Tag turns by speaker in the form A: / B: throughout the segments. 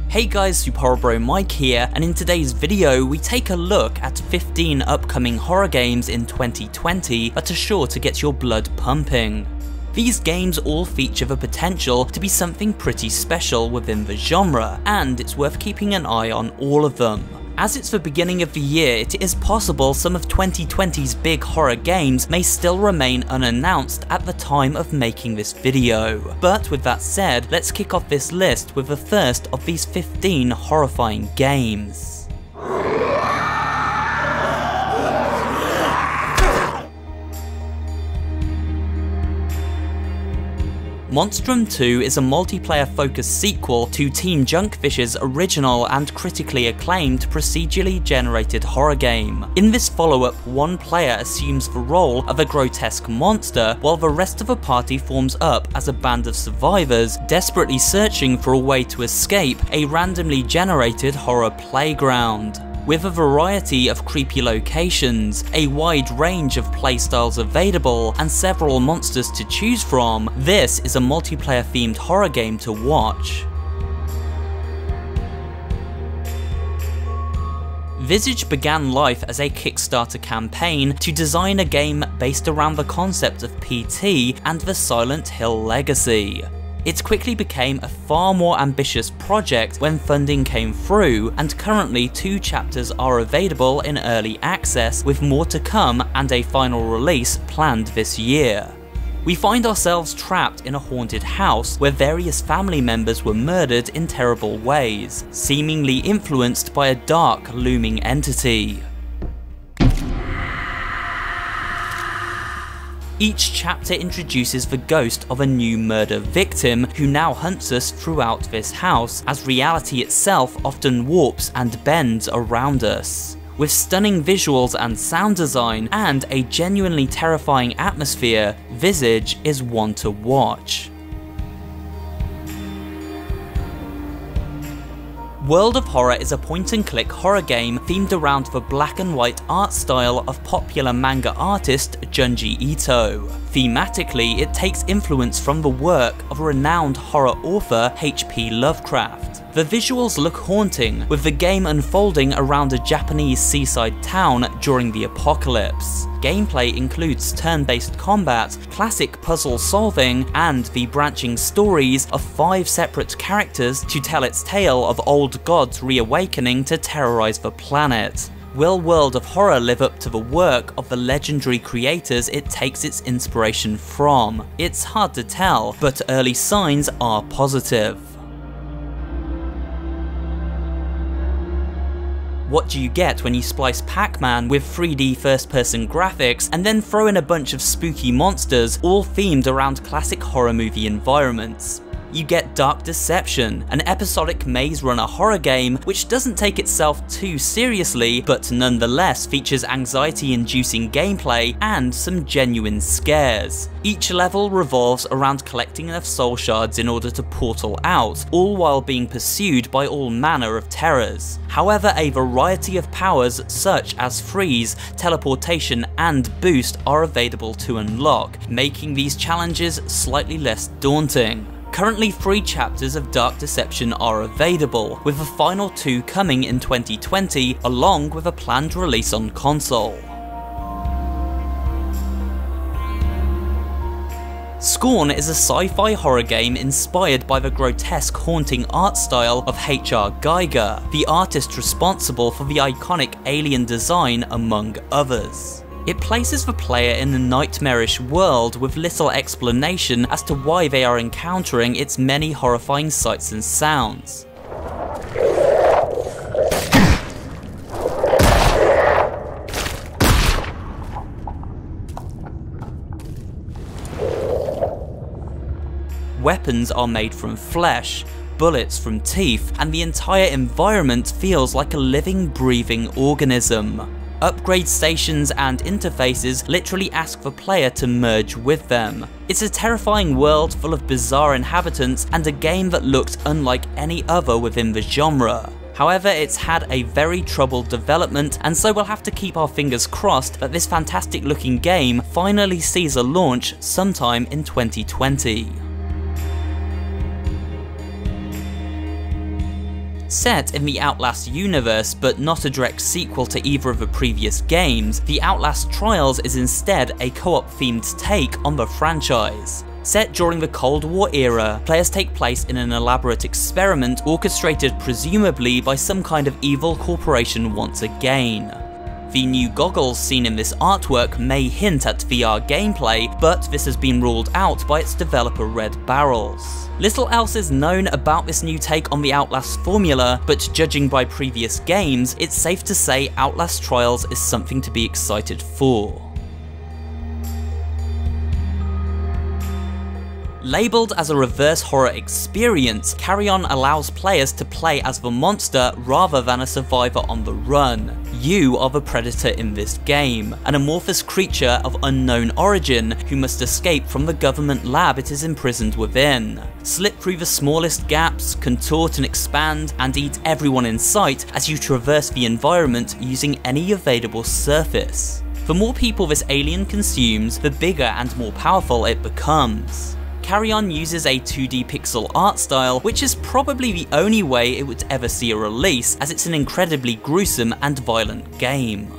A: Hey guys, SuperHorrorBro Mike here, and in today's video we take a look at 15 upcoming horror games in 2020 that are sure to get your blood pumping. These games all feature the potential to be something pretty special within the genre, and it's worth keeping an eye on all of them. As it's the beginning of the year, it is possible some of 2020's big horror games may still remain unannounced at the time of making this video. But with that said, let's kick off this list with the first of these 15 horrifying games. Monstrum 2 is a multiplayer-focused sequel to Team Junkfish's original and critically acclaimed procedurally generated horror game. In this follow-up, one player assumes the role of a grotesque monster, while the rest of the party forms up as a band of survivors desperately searching for a way to escape a randomly generated horror playground. With a variety of creepy locations, a wide range of playstyles available, and several monsters to choose from, this is a multiplayer-themed horror game to watch. Visage began life as a Kickstarter campaign to design a game based around the concept of PT and the Silent Hill legacy. It quickly became a far more ambitious project when funding came through, and currently 2 chapters are available in early access, with more to come and a final release planned this year. We find ourselves trapped in a haunted house where various family members were murdered in terrible ways, seemingly influenced by a dark, looming entity. Each chapter introduces the ghost of a new murder victim who now hunts us throughout this house, as reality itself often warps and bends around us. With stunning visuals and sound design and a genuinely terrifying atmosphere, Visage is one to watch. World of Horror is a point-and-click horror game themed around the black and white art style of popular manga artist Junji Ito. Thematically, it takes influence from the work of renowned horror author H.P. Lovecraft. The visuals look haunting, with the game unfolding around a Japanese seaside town during the apocalypse. Gameplay includes turn-based combat, classic puzzle solving, and the branching stories of 5 separate characters to tell its tale of old gods reawakening to terrorize the planet. Will World of Horror live up to the work of the legendary creators it takes its inspiration from? It's hard to tell, but early signs are positive. What do you get when you splice Pac-Man with 3D first-person graphics and then throw in a bunch of spooky monsters, all themed around classic horror movie environments? You get Dark Deception, an episodic maze runner horror game which doesn't take itself too seriously, but nonetheless features anxiety-inducing gameplay and some genuine scares. Each level revolves around collecting enough soul shards in order to portal out, all while being pursued by all manner of terrors. However, a variety of powers such as freeze, teleportation, and boost are available to unlock, making these challenges slightly less daunting. Currently 3 chapters of Dark Deception are available, with the final 2 coming in 2020 along with a planned release on console. Scorn is a sci-fi horror game inspired by the grotesque haunting art style of H.R. Giger, the artist responsible for the iconic Alien design among others. It places the player in a nightmarish world with little explanation as to why they are encountering its many horrifying sights and sounds. Weapons are made from flesh, bullets from teeth, and the entire environment feels like a living, breathing organism. Upgrade stations and interfaces literally ask the player to merge with them. It's a terrifying world full of bizarre inhabitants and a game that looks unlike any other within the genre. However, it's had a very troubled development, and so we'll have to keep our fingers crossed that this fantastic looking game finally sees a launch sometime in 2020. Set in the Outlast universe, but not a direct sequel to either of the previous games, the Outlast Trials is instead a co-op themed take on the franchise. Set during the Cold War era, players take place in an elaborate experiment orchestrated presumably by some kind of evil corporation once again. The new goggles seen in this artwork may hint at VR gameplay, but this has been ruled out by its developer Red Barrels. Little else is known about this new take on the Outlast formula, but judging by previous games, it's safe to say Outlast Trials is something to be excited for. Labelled as a reverse horror experience, Carrion allows players to play as the monster rather than a survivor on the run. You are the predator in this game, an amorphous creature of unknown origin who must escape from the government lab it is imprisoned within. Slip through the smallest gaps, contort and expand, and eat everyone in sight as you traverse the environment using any available surface. The more people this alien consumes, the bigger and more powerful it becomes. Carrion uses a 2D pixel art style, which is probably the only way it would ever see a release, as it's an incredibly gruesome and violent game.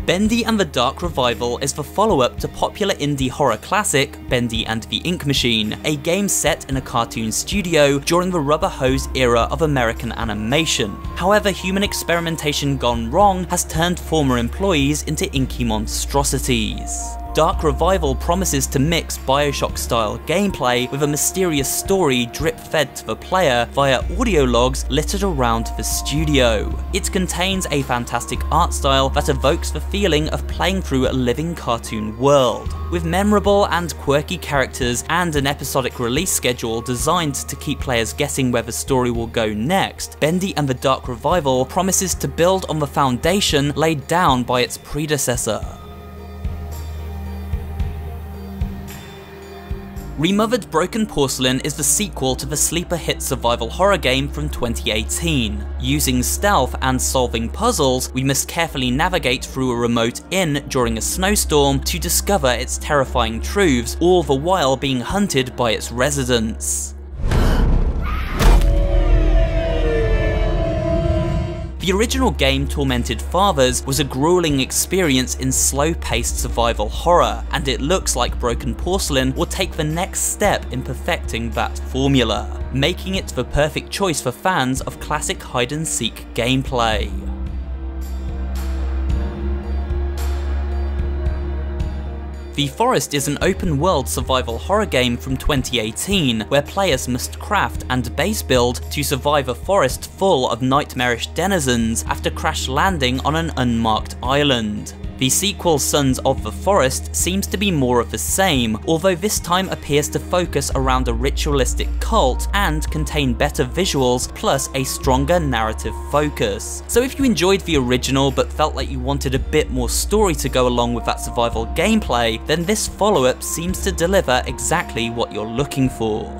A: Bendy and the Dark Revival is the follow-up to popular indie horror classic Bendy and the Ink Machine, a game set in a cartoon studio during the rubber hose era of American animation. However, human experimentation gone wrong has turned former employees into inky monstrosities. Dark Revival promises to mix Bioshock-style gameplay with a mysterious story drip-fed to the player via audio logs littered around the studio. It contains a fantastic art style that evokes the feeling of playing through a living cartoon world. With memorable and quirky characters and an episodic release schedule designed to keep players guessing where the story will go next, Bendy and the Dark Revival promises to build on the foundation laid down by its predecessor. Remothered Broken Porcelain is the sequel to the sleeper hit survival horror game from 2018. Using stealth and solving puzzles, we must carefully navigate through a remote inn during a snowstorm to discover its terrifying truths, all the while being hunted by its residents. The original game, Tormented Fathers, was a grueling experience in slow-paced survival horror, and it looks like Broken Porcelain will take the next step in perfecting that formula, making it the perfect choice for fans of classic hide-and-seek gameplay. The Forest is an open-world survival horror game from 2018, where players must craft and base build to survive a forest full of nightmarish denizens after crash landing on an unmarked island. The sequel Sons of the Forest seems to be more of the same, although this time appears to focus around a ritualistic cult and contain better visuals plus a stronger narrative focus. So if you enjoyed the original but felt like you wanted a bit more story to go along with that survival gameplay, then this follow-up seems to deliver exactly what you're looking for.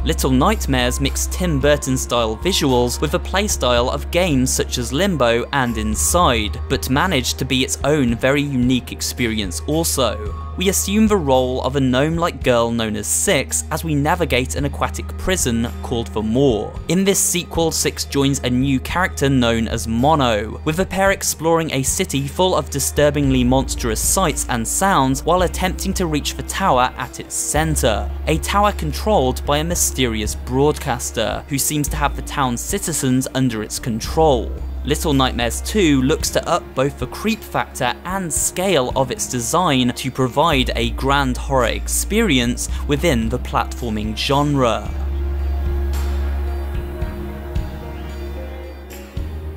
A: Little Nightmares mix Tim Burton-style visuals with the playstyle of games such as Limbo and Inside, but managed to be its own very unique experience also. We assume the role of a gnome-like girl known as Six as we navigate an aquatic prison called the Moor. In this sequel, Six joins a new character known as Mono, with the pair exploring a city full of disturbingly monstrous sights and sounds while attempting to reach the tower at its centre. A tower controlled by a mysterious broadcaster, who seems to have the town's citizens under its control. Little Nightmares 2 looks to up both the creep factor and scale of its design to provide a grand horror experience within the platforming genre.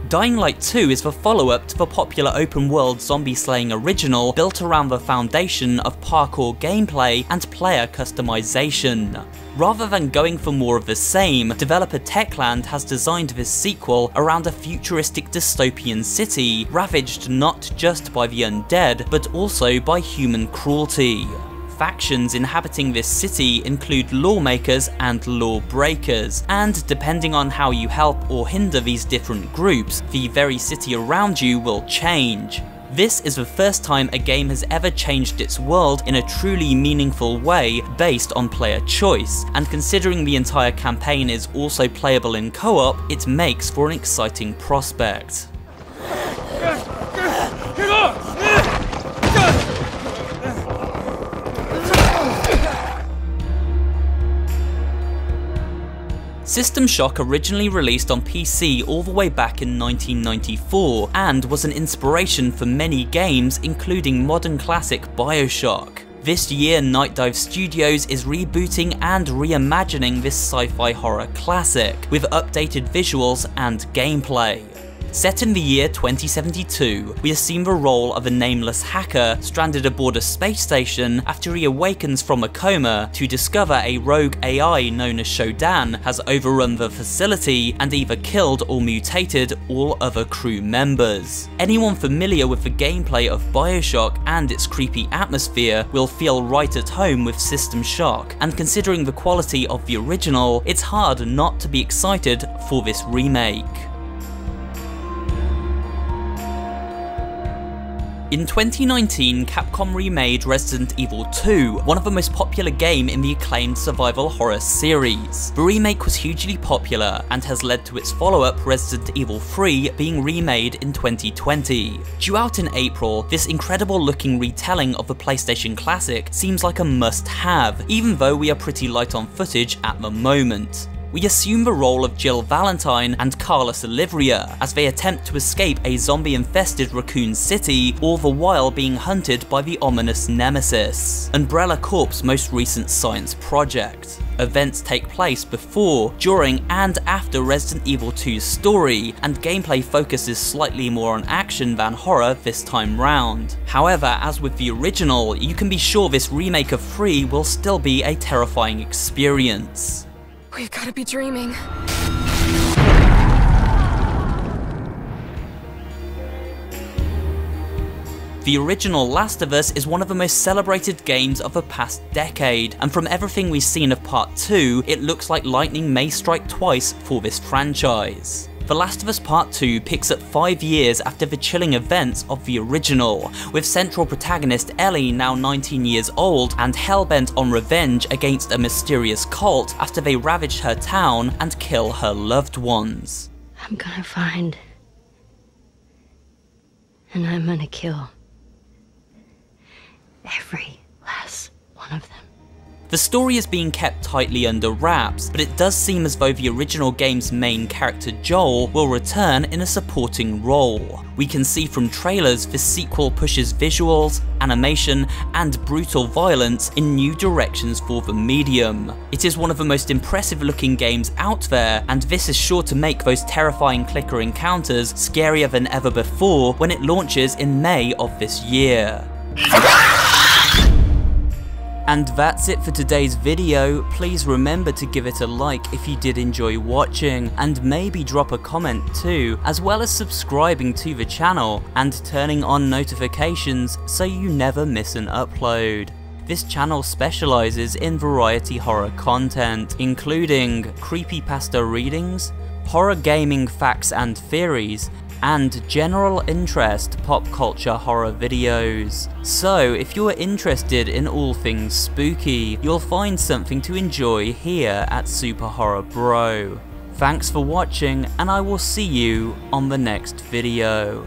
A: Dying Light 2 is the follow-up to the popular open-world zombie-slaying original built around the foundation of parkour gameplay and player customization. Rather than going for more of the same, developer Techland has designed this sequel around a futuristic dystopian city ravaged not just by the undead, but also by human cruelty. Factions inhabiting this city include lawmakers and lawbreakers, and depending on how you help or hinder these different groups, the very city around you will change. This is the first time a game has ever changed its world in a truly meaningful way based on player choice, and considering the entire campaign is also playable in co-op, it makes for an exciting prospect. System Shock originally released on PC all the way back in 1994 and was an inspiration for many games, including modern classic BioShock. This year, Night Dive Studios is rebooting and reimagining this sci-fi horror classic with updated visuals and gameplay. Set in the year 2072, we assume the role of a nameless hacker stranded aboard a space station after he awakens from a coma to discover a rogue AI known as Shodan has overrun the facility and either killed or mutated all other crew members. Anyone familiar with the gameplay of BioShock and its creepy atmosphere will feel right at home with System Shock, and considering the quality of the original, it's hard not to be excited for this remake. In 2019, Capcom remade Resident Evil 2, one of the most popular games in the acclaimed survival horror series. The remake was hugely popular and has led to its follow-up Resident Evil 3 being remade in 2020. Due out in April, this incredible looking retelling of the PlayStation classic seems like a must-have, even though we are pretty light on footage at the moment. We assume the role of Jill Valentine and Carlos Olivia as they attempt to escape a zombie-infested raccoon city, all the while being hunted by the ominous Nemesis, Umbrella Corp's most recent science project. Events take place before, during, and after Resident Evil 2's story, and gameplay focuses slightly more on action than horror this time round. However, as with the original, you can be sure this remake of 3 will still be a terrifying experience.
B: We've got to be dreaming.
A: The original Last of Us is one of the most celebrated games of the past decade, and from everything we've seen of Part 2, it looks like lightning may strike twice for this franchise. The Last of Us Part 2 picks up 5 years after the chilling events of the original, with central protagonist Ellie now 19 years old and hellbent on revenge against a mysterious cult after they ravage her town and kill her loved ones.
C: I'm gonna find, and I'm gonna kill every last one of them.
A: The story is being kept tightly under wraps, but it does seem as though the original game's main character Joel will return in a supporting role. We can see from trailers this sequel pushes visuals, animation, and brutal violence in new directions for the medium. It is one of the most impressive looking games out there, and this is sure to make those terrifying clicker encounters scarier than ever before when it launches in May of this year. And that's it for today's video. Please remember to give it a like if you did enjoy watching, and maybe drop a comment too, as well as subscribing to the channel and turning on notifications so you never miss an upload. This channel specializes in variety horror content, including creepypasta readings, horror gaming facts and theories, and general interest pop culture horror videos. So if you're interested in all things spooky, you'll find something to enjoy here at SuperHorrorBro. Thanks for watching, and I will see you on the next video.